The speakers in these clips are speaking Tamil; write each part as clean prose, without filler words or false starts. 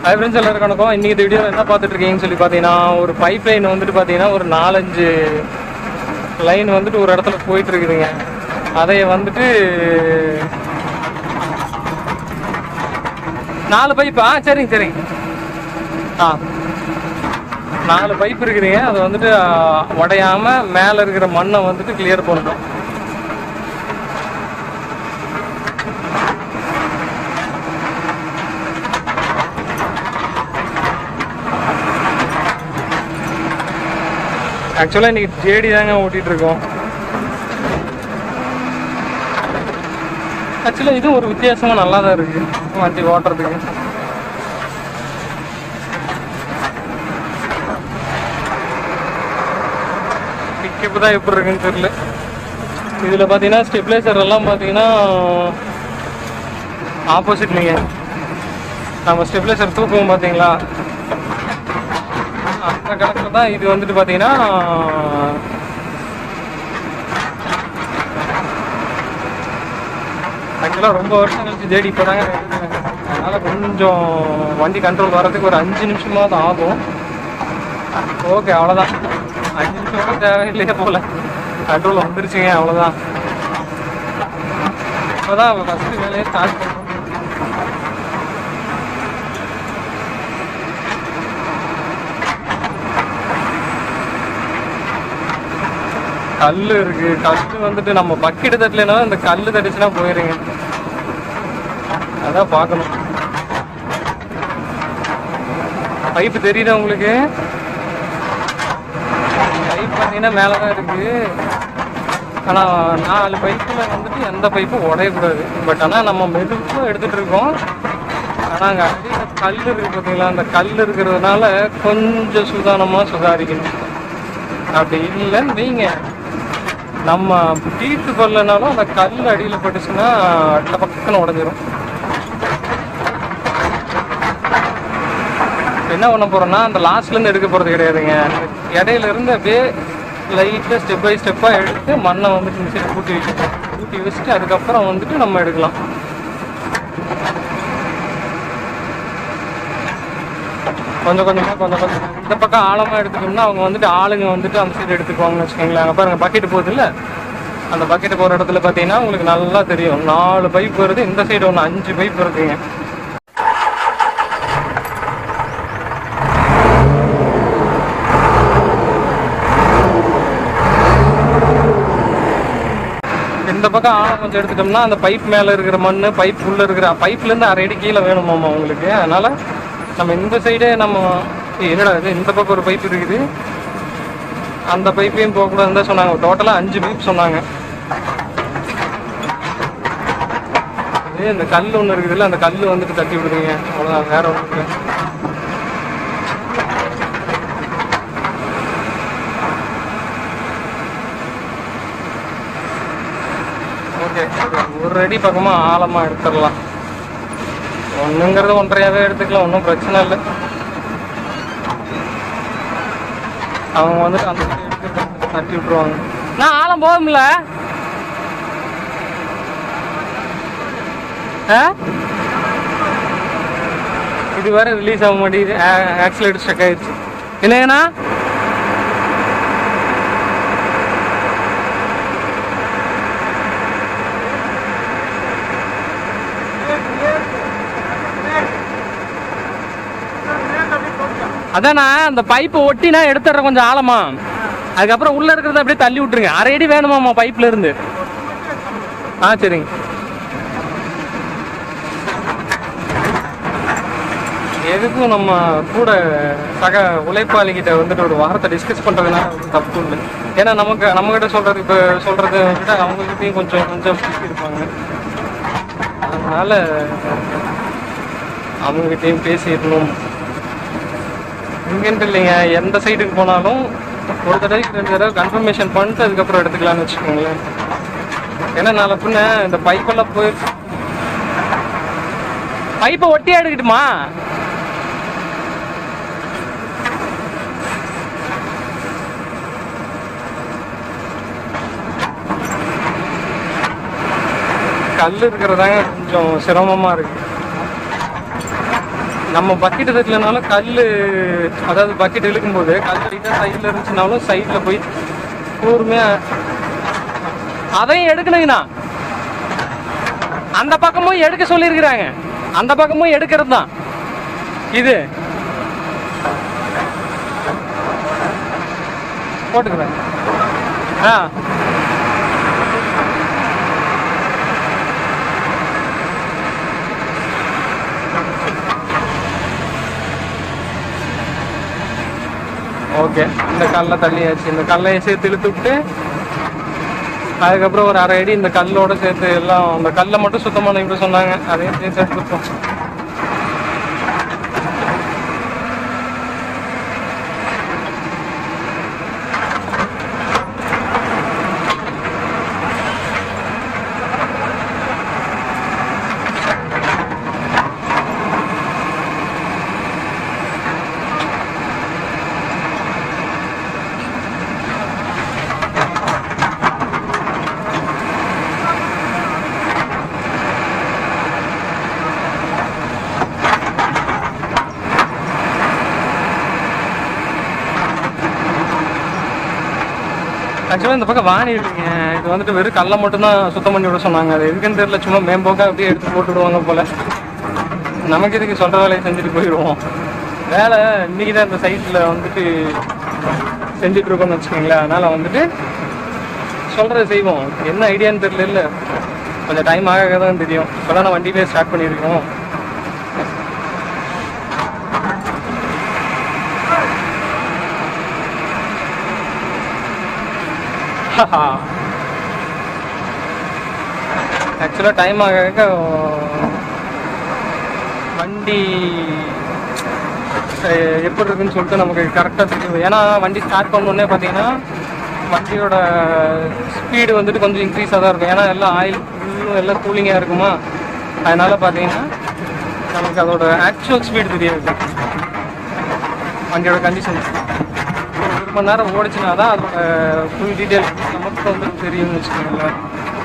ஹை ஃப்ரெண்ட்ஸ், எல்லாருக்கும் வணக்கம். இன்றைக்கி இந்த வீடியோவில் என்ன பார்த்துட்டு இருக்கீங்கன்னு சொல்லி பார்த்தீங்கன்னா, ஒரு பைப் லைன் வந்துட்டு பார்த்தீங்கன்னா ஒரு 4-5 லைன் வந்துட்டு ஒரு இடத்துல போயிட்டு இருக்குதுங்க. அதை வந்துட்டு 4 பைப்பா? சரிங்க. 4 பைப் இருக்குதுங்க. அதை வந்துட்டு உடையாமல் மேலே இருக்கிற மண்ணை வந்துட்டு கிளியர் பண்ணணும். ஆக்சுவலாக இன்றைக்கி ஜேடி தாங்க ஓட்டிகிட்டு இருக்கோம். ஆக்சுவலாக இதுவும் ஒரு வித்தியாசமாக நல்லா தான் இருக்குது வண்டி ஓட்டுறதுக்கு. பிக்கப்பு தான் எப்படி இருக்குன்னு தெரியல. இதில் பார்த்தீங்கன்னா ஸ்டெபிளைசர் எல்லாம் பார்த்தீங்கன்னா ஆப்போசிட்லிங்க. நம்ம ஸ்டெபிளைசர் தூக்குவோம் பார்த்தீங்களா, அந்த கணக்கில் தான் இது வந்துட்டு பார்த்தீங்கன்னா ஆக்சுவலாக ரொம்ப வருஷம் கழிச்சு ஜேடி இப்போ தாங்க. அதனால் கொஞ்சம் வண்டி கண்ட்ரோல் வர்றதுக்கு ஒரு 5 நிமிஷமாக தான் ஆகும். ஓகே, அவ்வளோதான். 5 நிமிஷம் கூட தேவையில்லையே போல், கண்ட்ரோல் வந்துருச்சுங்க. அவ்வளோதான். இப்போ தான் ஃபஸ்ட்டு வேலையை ஸ்டார்ட் பண்ணுறோம். கல் இருக்குது. கல் வந்துட்டு நம்ம பக்கெட்டு தட்டலைன்னா இந்த கல் தட்டுச்சுன்னா போயிருங்க. அதான் பார்க்கணும். பைப்பு தெரியுதா உங்களுக்கு? பைப் பார்த்தீங்கன்னா மேலே தான் இருக்குது. ஆனால் 4 பைப்பில் வந்துட்டு எந்த பைப்பும் உடையக்கூடாது. பட் ஆனால் நம்ம மெதுவாக எடுத்துகிட்டு இருக்கோம். ஆனால் அங்கே அடியில் கல் இருக்குது பார்த்தீங்களா, அந்த கல் இருக்கிறதுனால கொஞ்சம் சுதாரிக்கணும். அப்படி இல்லைன்னு வைங்க, நம்ம டீத்து பல்லனாலும் அந்த கல் அடியில் பட்டுச்சுன்னா அடுத்த பக்கம் உடஞ்சிரும். என்ன பண்ண போகிறோன்னா, அந்த லாஸ்ட்லேருந்து எடுக்க போகிறது கிடையாதுங்க. இடையிலேருந்து அப்படியே லைட்டாக ஸ்டெப் பை ஸ்டெப்பாக எடுத்து மண்ணை வந்துட்டு மிஷினை கூட்டி வச்சுட்டு அதுக்கப்புறம் வந்துட்டு நம்ம எடுக்கலாம். கொஞ்சம் இந்த பக்கம் ஆழமாக எடுத்துட்டோம்னா அவங்க வந்துட்டு ஆளுங்க வந்துட்டு அந்த சைடு எடுத்துக்குவாங்கன்னு வச்சுக்கோங்களேன். அங்கே பாருங்கள், பக்கெட்டு போகுது இல்லை, அந்த பக்கெட்டு போகிற இடத்துல பார்த்தீங்கன்னா உங்களுக்கு நல்லா தெரியும். 4 பைப் வருது, இந்த சைடு ஒன்று 5 பைப் இருக்குங்க. இந்த பக்கம் ஆழம் கொஞ்சம் எடுத்துட்டோம்னா அந்த பைப் மேலே இருக்கிற மண், பைப் உள்ளே இருக்கிற பைப்லேருந்து 1/2 அடி கீழே வேணுமாம்மா உங்களுக்கு. அதனால் நம்ம இந்த சைடே நம்ம என்னடா இது, இந்த பக்கம் ஒரு பைப் இருக்குது, அந்த பைப்பையும் போகக்கூடாதுன்னு தான் சொன்னாங்க. டோட்டலாக 5 பைப் சொன்னாங்க. இதே இந்த கல் ஒன்று இருக்குதுல்ல, அந்த கல் வந்துட்டு தட்டி விடுதுங்க. அவ்வளோதான், வேற ஒன்று. ஓகே, ஒரு அடி பக்கமாக ஆழமாக எடுத்துடலாம். ஒன்றுங்கிறது 1.5 எடுத்துக்கலாம், ஒன்றும் பிரச்சனை இல்லை. அவங்க வந்துட்டு அந்த எடுத்து தட்டி விட்டுருவாங்க. நான் ஆழம் போகும்ல. இது வேற ரிலீஸ் ஆக மாட்டேங்குது, ஆக்சிலேட்டர் ஸ்டக் ஆயிடுச்சு. என்னங்கண்ணா? அதாண்ணா, அந்த பைப்பை ஒட்டி நான் எடுத்துடுறேன் கொஞ்சம் ஆழமா. அதுக்கப்புறம் உள்ளே இருக்கிறத அப்படியே தள்ளி விட்டுருங்க. 1/2 அடி வேணுமாம்மா பைப்பில் இருந்து. சரிங்க. எதுக்கும் நம்ம கூட சக உழைப்பாளிகிட்ட வந்துட்டு ஒரு வாரத்தை டிஸ்கஸ் பண்ணுறதுனா தப்பு இல்லை. ஏன்னா நம்மகிட்ட சொல்கிறத விட அவங்ககிட்டையும் கொஞ்சம் பேசியிருப்பாங்க. அதனால் அவங்ககிட்டையும் பேசிடணும். இங்கேன்ட்டு இல்லைங்க, எந்த சைடுக்கு போனாலும் ஒரு தடவைக்கு 2 தடவை கன்ஃபர்மேஷன் பண்ணிட்டு அதுக்கப்புறம் எடுத்துக்கலான்னு வச்சுக்கோங்களேன். ஏன்னா நாளை பின்ன இந்த பைப்பெல்லாம் போயிடுச்சு. பைப்பை ஒட்டியா எடுக்கட்டுமா? கல் இருக்கிறதாங்க கொஞ்சம் சிரமமாக இருக்குது. நம்ம பக்கெட் தட்டலனாலும் கல், அதாவது பக்கெட் இழுக்கும்போது கல் லைட்டாக சைடில் இருந்துச்சுனாலும் சைடில் போய் கூர்மையாக அதையும் எடுக்கணுங்கண்ணா. அந்த பக்கமும் எடுக்க சொல்லியிருக்கிறாங்க, அந்த பக்கமும் எடுக்கிறது தான் இது. போட்டுக்கிறேன். ஓகே, இந்த கல்லை தள்ளியாச்சு. இந்த கல்லையை சேர்த்து இழுத்து விட்டு அதுக்கப்புறம் ஒரு 1/2 அடி இந்த கல்லோட சேர்த்து எல்லாம் அந்த கல்லை மட்டும் சுத்தம் பண்ண இப்படி சொன்னாங்க, அதையும் சேர்த்து எடுத்துட்டோம். ஆக்சுவலாக இந்த பக்கம் வாணி இருக்குங்க, இது வந்துட்டு வெறும் கல்லை மட்டும்தான் சுத்தம் பண்ணி விட சொன்னாங்க. அது எதுக்குன்னு தெரியல, சும்மா மேம்போக்காக அப்படியே எடுத்து போட்டு விடுவாங்க போல். நமக்கு இதுக்கு சொல்கிற வேலையை செஞ்சுட்டு போயிடுவோம். வேலை இன்றைக்கி தான் இந்த சைட்டில் வந்துட்டு செஞ்சுட்ருக்கோன்னு வச்சுக்கோங்களேன். அதனால் வந்துட்டு சொல்கிறத செய்வோம். என்ன ஐடியான்னு தெரியல, இல்லை கொஞ்சம் டைம் ஆக தான் தெரியும். இப்போலாம் நான் வண்டியிலே ஸ்டார்ட் பண்ணியிருக்கோம். ஆக்சுவலாக டைம் ஆக வண்டி எப்படி இருக்குன்னு சொல்லிட்டு நமக்கு கரெக்டாக தெரியும். ஏன்னா வண்டி ஸ்டார்ட் பண்ணோடனே பார்த்தீங்கன்னா வண்டியோட ஸ்பீடு வந்துட்டு கொஞ்சம் இன்க்ரீஸாக தான் இருக்கும். ஏன்னா எல்லாம் ஆயில் ஃபுல்லும் எல்லாம் கூலிங்காக இருக்குமா, அதனால் பார்த்தீங்கன்னா நமக்கு அதோட ஆக்சுவல் ஸ்பீடு தெரியாது. வண்டியோட கண்டிஷன் 1 மணி நேரம் ஓடிச்சுனா தான் அதோட ஃபுல் டீட்டெயில் நமக்கு வந்து தெரியும்னு வச்சுக்கோங்களேன்.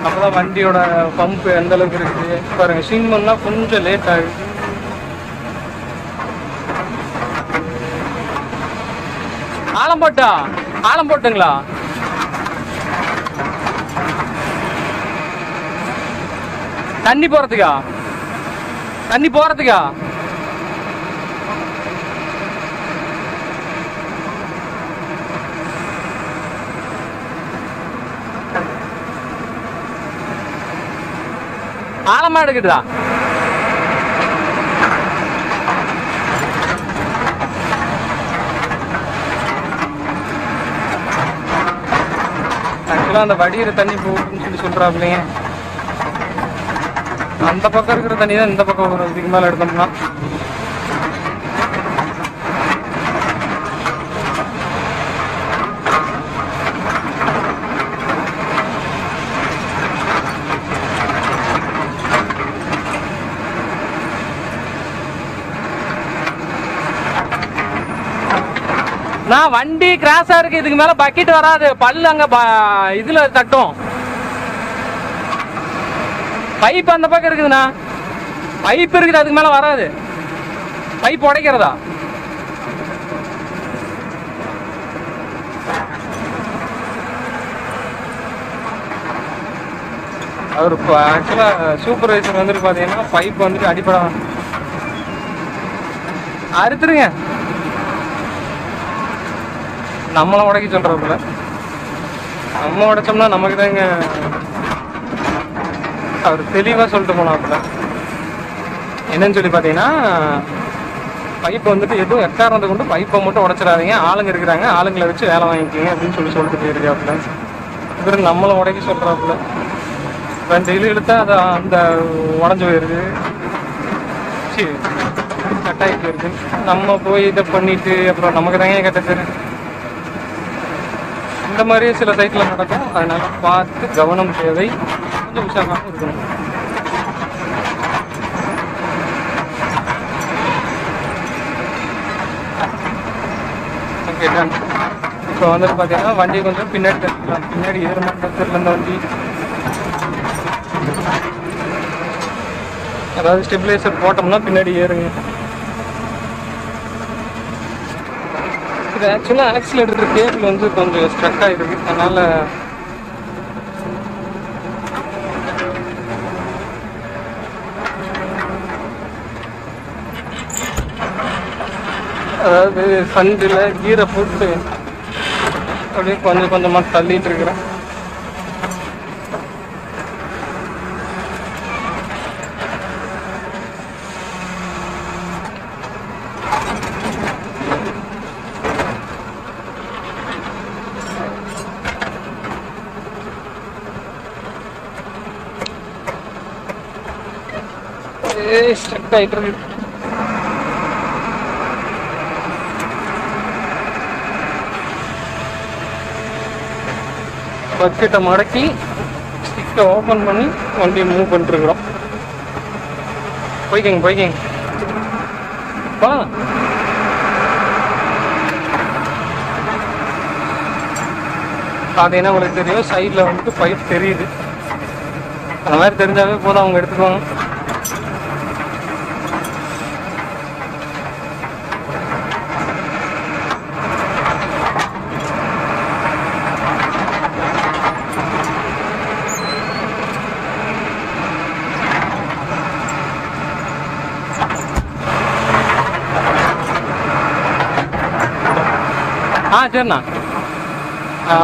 அப்போ தான் வண்டியோட பம்ப் எந்த அளவுக்கு இருக்குது பாருங்கள். ஸ்விங் பண்ணால் கொஞ்சம் லேட் ஆகுது. ஆழம் போட்டுங்களா? தண்ணி போகிறதுக்கா? ஆழமா எடுக்குதா? ஆக்சுவலாக அந்த வடிகிற தண்ணி போகுதுன்னு சொல்லி சொல்கிறாப்புலைங்க. அந்த பக்கம் இருக்கிற தண்ணி தான் இந்த பக்கம் வரும். இதுக்கு மேலே எடுத்தோம்னா நான் வண்டி கிராஸா இருக்கு. இதுக்கு மேல பக்கெட் வராது, பல்லு அங்க இதுல தட்டும். பைப் அந்த பக்கம் இருக்குதுண்ணா, பைப் இருக்குது, அதுக்கு மேல வராது. பைப் உடைக்கிறதா? அவர் ஆக்சுவலா சூப்பர்வைசர் வந்துட்டு பாத்தீங்கன்னா பைப் வந்துட்டு அடிப்படம் அறுத்துருங்க. நம்மளை உடைக்க சொல்கிறப்பல நம்ம உடைச்சோம்னா நமக்கு தாங்க. அவர் தெளிவாக சொல்லிட்டு போனாப்புல என்னன்னு சொல்லி பார்த்தீங்கன்னா, பைப்பை வந்துட்டு எதுவும் எக்காரணத்தை கொண்டு பைப்பை மட்டும் உடைச்சிடாதீங்க, ஆளுங்க இருக்கிறாங்க, ஆளுங்களை வச்சு வேலை வாங்கிக்கிங்க அப்படின்னு சொல்லிட்டு போயிருக்காப்புல. இவர் நம்மளை உடைக்க சொல்கிறாப்புல. 2 இழுத்தா அது அந்த உடஞ்சி போயிடுது, சரி கட்டாயி போயிருக்கு. நம்ம போய் இதை பண்ணிட்டு அப்புறம் நமக்கு தாங்க கட்ட தெரியும். இந்த மாதிரி சில சைட்டில் நடக்கும். அதனால பார்த்து கவனம் தேவை, கொஞ்சம் உற்சாகமாக இருக்கணும். Okay done. இப்போ வந்துட்டு பார்த்தீங்கன்னா வண்டி கொஞ்சம் பின்னாடி தட்டிக்கலாம். பின்னாடி ஏறுமான்னு தெரியல இந்த வண்டி. அதாவது ஸ்டெபிலைசர் போட்டோம்னா பின்னாடி ஏறுங்க. இது ஆக்சுவலாக ஆக்சிலேட்டர் கேபிள் வந்து கொஞ்சம் ஸ்ட்ரக் ஆகிருக்கு, அதனால் அதாவது ஃபண்டில் கீரை போட்டு அப்படியே கொஞ்சம் கொஞ்சமாக தள்ளிட்டு இருக்கிறேன். ஸ்ட்ரக் ஆகிட்டு இருக்கு. பக்கெட்டை மடக்கி ஸ்டிக்கை ஓப்பன் பண்ணி வண்டியை மூவ் பண்ணிட்டுருக்குறோம். போய்க்கங்க போகலாம். பார்த்தீங்கன்னா உங்களுக்கு தெரியும், சைடில் வந்துட்டு பைப் தெரியுது. அந்த மாதிரி தெரிஞ்சாவே போதும், அவங்க எடுத்துக்குவாங்க. சரிண்ணா,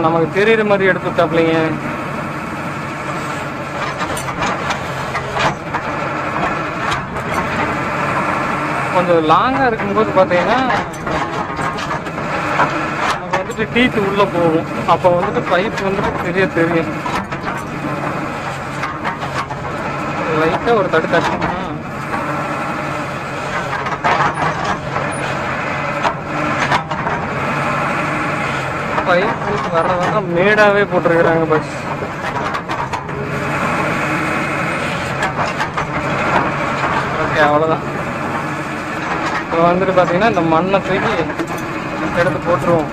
நமக்கு தெரியுற மாதிரி எடுத்துட்டாப்லைங்க. கொஞ்சம் லாங்காக இருக்கும்போது பார்த்தீங்கன்னா நமக்கு வந்துட்டு டீத்து உள்ளே போகும். அப்போ வந்துட்டு பைப் வந்துட்டு தெரியும். லைட்டாக ஒரு தடுத்தாச்சுன்னா பைப் வர மேடாகவே போட்டிருக்கிறாங்க பஸ். ஓகே, அவ்வளோதான். இப்போ வந்துட்டு பார்த்தீங்கன்னா இந்த மண்ணை தூக்கி எடுத்து போட்டுருவோம்.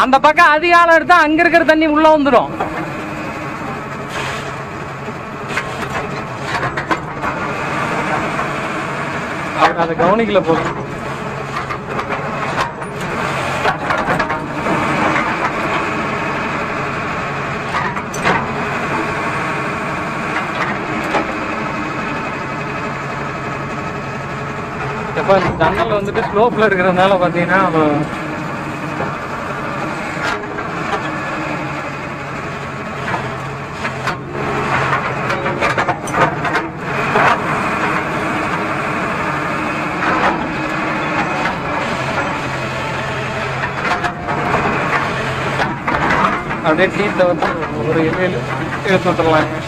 அந்த பக்கம் அதிகாலம் எடுத்தா அங்க இருக்கிற தண்ணி உள்ள வந்துடும். அதை கவனிக்கல போதும். எப்ப ஜன்னல் வந்துட்டு ஸ்லோப்ல இருக்கிறதுனால பாத்தீங்கன்னா அப்படியே டீத்தை வந்து ஒரு இலையில் எடுத்து விட்டுடலாங்க.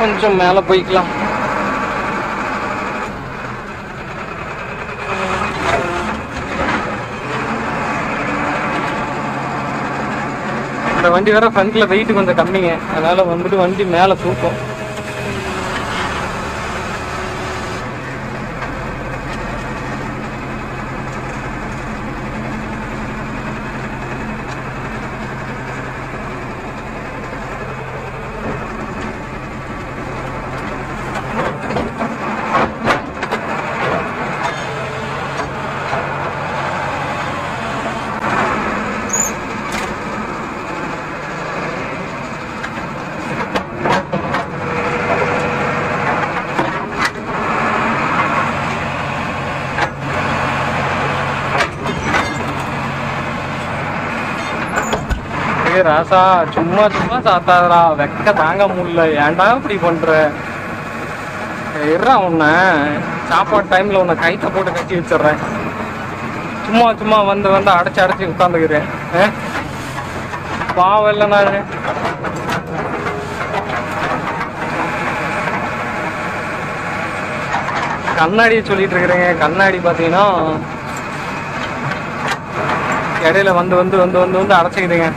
கொஞ்சம் மேலே போய்க்கலாம். இந்த வண்டி வேற ஃப்ரண்ட்ல வெயிட் கொஞ்சம் கம்மிங்க, அதனால வந்துட்டு வண்டி மேலே தூக்கும். ராசா சும்மா சும்மா சாத்தாதடா, வெக்க தாங்க முடியல, ஏன்டா இப்படி பண்ற? இருறா, உன்னை சாப்பாடு டைம்ல உன்னை கைத்த போட்டு கட்டி வச்சிடுறேன். சும்மா சும்மா வந்து வந்து அடைச்சி அடைச்சி உட்காந்துக்கிறேன். பாவம் இல்லை, நான் கண்ணாடி சொல்லிட்டு இருக்கிறேங்க. கண்ணாடி பார்த்தீங்கன்னா இடையில வந்து வந்து வந்து வந்து வந்து அடைச்சிக்குதுங்க.